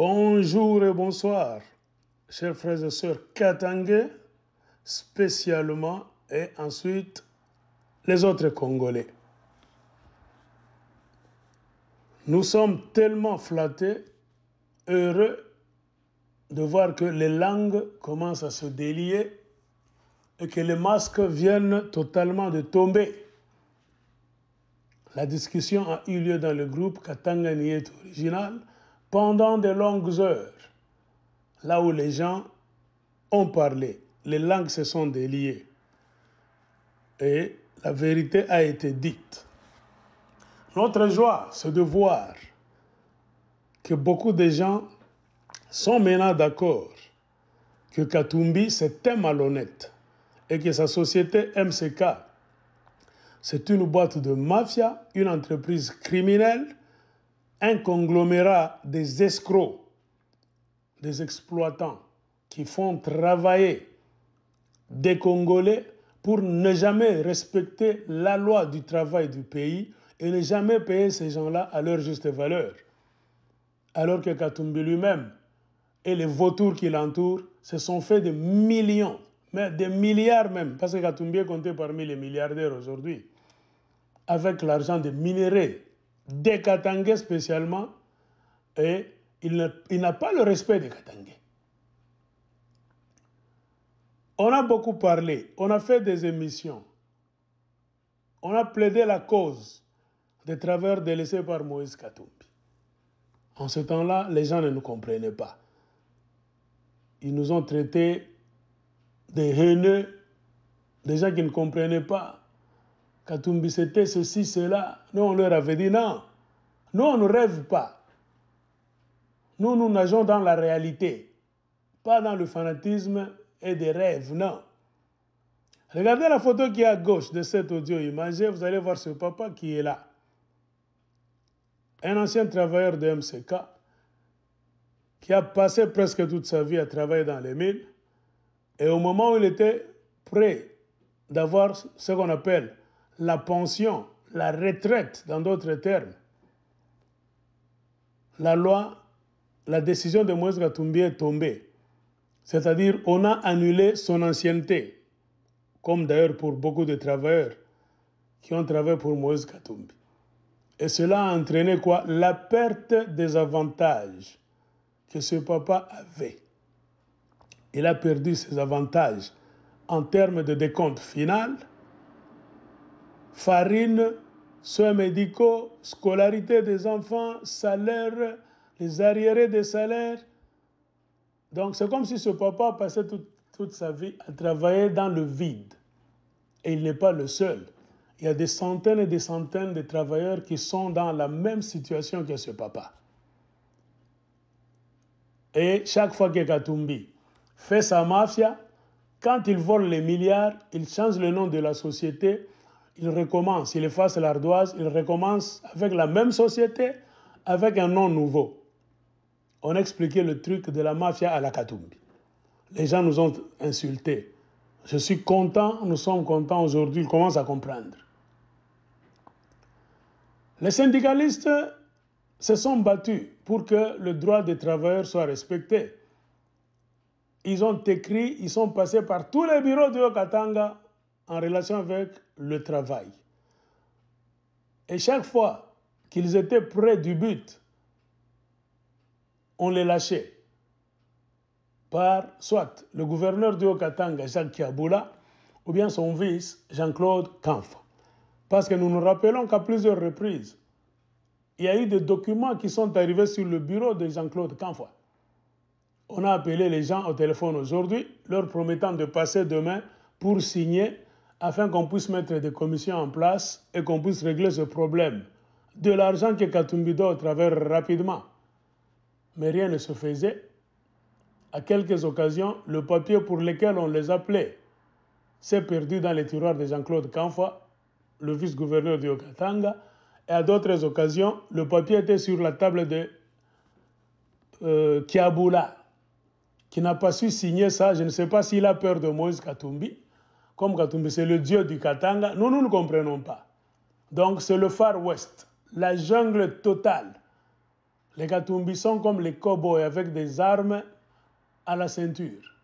Bonjour et bonsoir, chers frères et sœurs katangais, spécialement, et ensuite les autres Congolais. Nous sommes tellement flattés, heureux de voir que les langues commencent à se délier et que les masques viennent totalement de tomber. La discussion a eu lieu dans le groupe Katanga Niet original pendant de longues heures, là où les gens ont parlé. Les langues se sont déliées et la vérité a été dite. Notre joie, c'est de voir que beaucoup de gens sont maintenant d'accord que Katumbi, c'est un malhonnête et que sa société MCK, c'est une boîte de mafia, une entreprise criminelle, un conglomérat des escrocs, des exploitants qui font travailler des Congolais pour ne jamais respecter la loi du travail du pays et ne jamais payer ces gens-là à leur juste valeur. Alors que Katumbi lui-même et les vautours qui l'entourent se sont fait des millions, mais des milliards même, parce que Katumbi est compté parmi les milliardaires aujourd'hui, avec l'argent des minéraux, des Katangais spécialement, et il n'a pas le respect des Katangais. On a beaucoup parlé, on a fait des émissions, on a plaidé la cause des travailleurs délaissés par Moïse Katumbi. En ce temps-là, les gens ne nous comprenaient pas. Ils nous ont traités de haineux, des gens qui ne comprenaient pas. Katumbi c'était ceci, cela. Nous, on leur avait dit non. Nous, on ne rêve pas. Nous, nous nageons dans la réalité, pas dans le fanatisme et des rêves, non. Regardez la photo qui est à gauche de cet audio imagé, vous allez voir ce papa qui est là. Un ancien travailleur de MCK qui a passé presque toute sa vie à travailler dans les mines et au moment où il était prêt d'avoir ce qu'on appelle la pension, la retraite dans d'autres termes, la loi, la décision de Moïse Katumbi est tombée. C'est-à-dire on a annulé son ancienneté, comme d'ailleurs pour beaucoup de travailleurs qui ont travaillé pour Moïse Katumbi. Et cela a entraîné quoi? La perte des avantages que ce papa avait. Il a perdu ses avantages en termes de décompte final, farine, soins médicaux, scolarité des enfants, salaire, les arriérés des salaires. Donc c'est comme si ce papa passait toute sa vie à travailler dans le vide. Et il n'est pas le seul. Il y a des centaines et des centaines de travailleurs qui sont dans la même situation que ce papa. Et chaque fois que Katumbi fait sa mafia, quand il vole les milliards, il change le nom de la société, il recommence, il efface l'ardoise, il recommence avec la même société, avec un nom nouveau. On a expliqué le truc de la mafia à la Katumbi. Les gens nous ont insultés. Je suis content, nous sommes contents aujourd'hui, ils commencent à comprendre. Les syndicalistes se sont battus pour que le droit des travailleurs soit respecté. Ils ont écrit, ils sont passés par tous les bureaux de Katanga en relation avec le travail. Et chaque fois qu'ils étaient près du but, on les lâchait par soit le gouverneur de Katanga, Jacques Kiaboula, ou bien son vice, Jean-Claude Kamfa. Parce que nous nous rappelons qu'à plusieurs reprises, il y a eu des documents qui sont arrivés sur le bureau de Jean-Claude Kamfa. On a appelé les gens au téléphone aujourd'hui, leur promettant de passer demain pour signer afin qu'on puisse mettre des commissions en place et qu'on puisse régler ce problème. De l'argent que Katumbi doit au travers rapidement. Mais rien ne se faisait. À quelques occasions, le papier pour lequel on les appelait s'est perdu dans les tiroirs de Jean-Claude Kamfa, le vice-gouverneur de Katanga, et à d'autres occasions, le papier était sur la table de Kiaboula, qui n'a pas su signer ça. Je ne sais pas s'il a peur de Moïse Katumbi. Comme Katumbi, c'est le dieu du Katanga. Nous ne comprenons pas. Donc, c'est le Far West, la jungle totale, Les Katumbi sont comme les cow-boys avec des armes à la ceinture.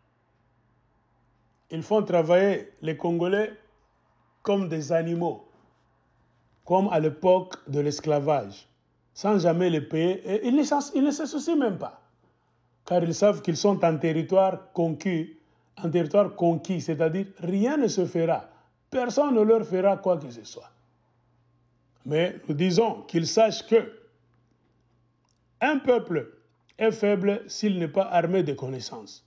Ils font travailler les Congolais comme des animaux, comme à l'époque de l'esclavage, sans jamais les payer. Et ils ne se soucient même pas, car ils savent qu'ils sont en territoire conquis, c'est-à-dire rien ne se fera. Personne ne leur fera quoi que ce soit. Mais nous disons qu'ils sachent que un peuple est faible s'il n'est pas armé de connaissances,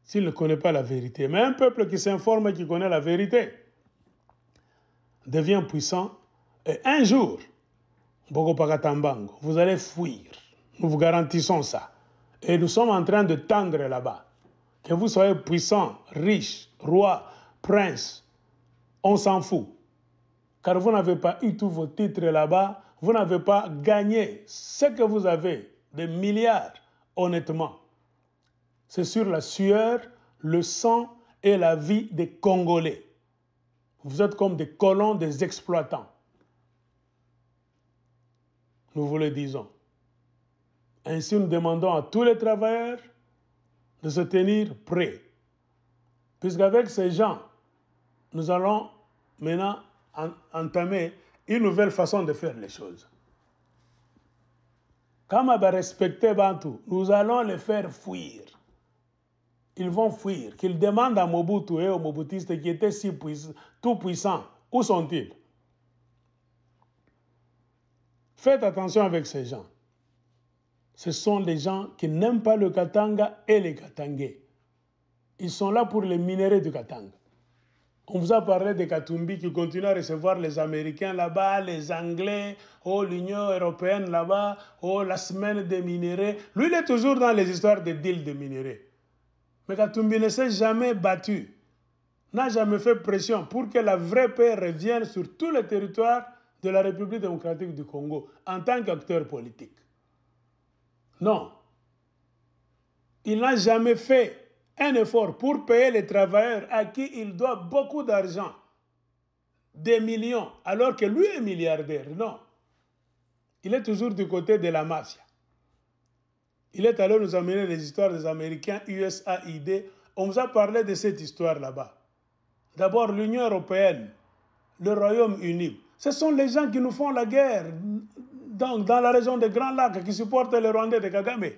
s'il ne connaît pas la vérité. Mais un peuple qui s'informe et qui connaît la vérité devient puissant. Et un jour, vous allez fuir. Nous vous garantissons ça. Et nous sommes en train de tendre là-bas. Que vous soyez puissant, riche, roi, prince, on s'en fout. Car vous n'avez pas eu tous vos titres là-bas, vous n'avez pas gagné ce que vous avez, des milliards, honnêtement. C'est sur la sueur, le sang et la vie des Congolais. Vous êtes comme des colons, des exploitants. Nous vous le disons. Ainsi, nous demandons à tous les travailleurs de se tenir prêts. Puisqu'avec ces gens, nous allons maintenant entamer une nouvelle façon de faire les choses. Quand on va respecter Bantu, nous allons les faire fuir. Ils vont fuir. Qu'ils demandent à Mobutu et aux Mobutistes qui étaient si tout puissants, où sont-ils? Faites attention avec ces gens. Ce sont des gens qui n'aiment pas le Katanga et les Katangais. Ils sont là pour les minéraux du Katanga. On vous a parlé des Katumbi qui continuent à recevoir les Américains là-bas, les Anglais, l'Union européenne là-bas, la semaine des minéraux. Lui, il est toujours dans les histoires des deals de minéraux. Mais Katumbi ne s'est jamais battu, n'a jamais fait pression pour que la vraie paix revienne sur tous les territoires de la République démocratique du Congo en tant qu'acteur politique. Non. Il n'a jamais fait un effort pour payer les travailleurs à qui il doit beaucoup d'argent, des millions, alors que lui est milliardaire. Non. Il est toujours du côté de la mafia. Il est allé nous amener les histoires des Américains, USAID. On nous a parlé de cette histoire là-bas. D'abord, l'Union européenne, le Royaume-Uni. Ce sont les gens qui nous font la guerre dans la région des Grands Lacs, qui supportent les Rwandais de Kagame.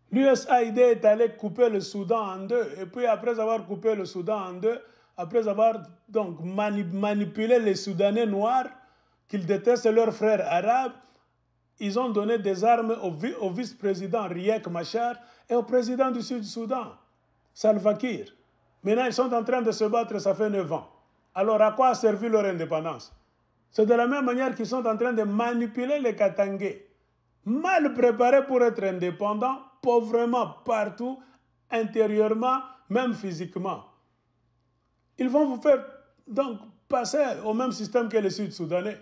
L'USAID est allé couper le Soudan en deux. Et puis après avoir coupé le Soudan en deux, après avoir donc manipulé les Soudanais noirs, qu'ils détestent leurs frères arabes, ils ont donné des armes au vice-président Riek Machar et au président du Sud-Soudan, Salva Kiir. Maintenant, ils sont en train de se battre, ça fait 9 ans. Alors, à quoi a servi leur indépendance? C'est de la même manière qu'ils sont en train de manipuler les Katangais, mal préparés pour être indépendants, pauvrement partout, intérieurement, même physiquement. Ils vont vous faire donc passer au même système que les Sud-Soudanais.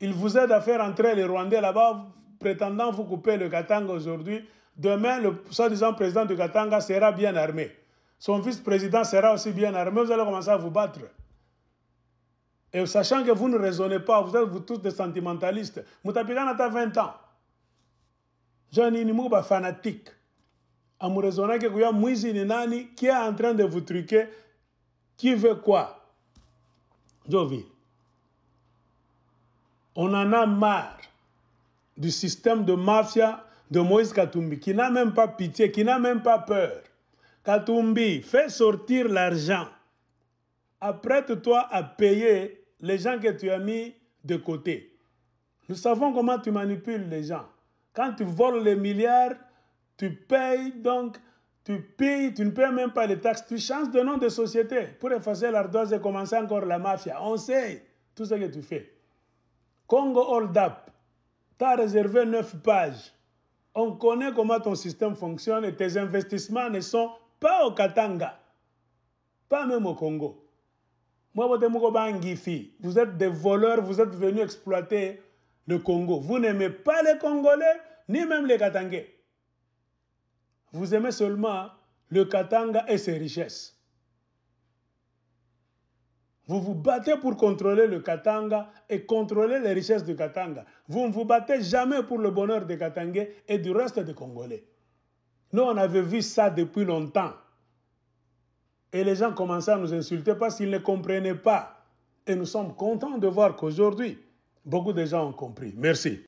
Ils vous aident à faire entrer les Rwandais là-bas, prétendant vous couper le Katanga aujourd'hui. Demain, le soi-disant président du Katanga sera bien armé. Son vice-président sera aussi bien armé. Vous allez commencer à vous battre. Et sachant que vous ne raisonnez pas, vous êtes vous tous des sentimentalistes. Moutapigan a 20 ans. Jeune Inimouba fanatique. En me raisonnant que y a Mouizi Nani qui est en train de vous truquer. Qui veut quoi? Jovi. On en a marre du système de mafia de Moïse Katumbi, qui n'a même pas pitié, qui n'a même pas peur. Katumbi, fais sortir l'argent. Apprête-toi à payer les gens que tu as mis de côté. Nous savons comment tu manipules les gens. Quand tu voles les milliards, tu payes, donc tu payes, tu ne payes même pas les taxes. Tu changes de nom de société pour effacer l'ardoise et commencer encore la mafia. On sait tout ce que tu fais. Congo Hold Up, tu as réservé 9 pages. On connaît comment ton système fonctionne et tes investissements ne sont pas au Katanga, pas même au Congo. Vous êtes des voleurs, vous êtes venus exploiter le Congo. Vous n'aimez pas les Congolais, ni même les Katangais. Vous aimez seulement le Katanga et ses richesses. Vous vous battez pour contrôler le Katanga et contrôler les richesses du Katanga. Vous ne vous battez jamais pour le bonheur des Katangais et du reste des Congolais. Nous, on avait vu ça depuis longtemps. Et les gens commençaient à nous insulter parce qu'ils ne comprenaient pas. Et nous sommes contents de voir qu'aujourd'hui, beaucoup de gens ont compris. Merci.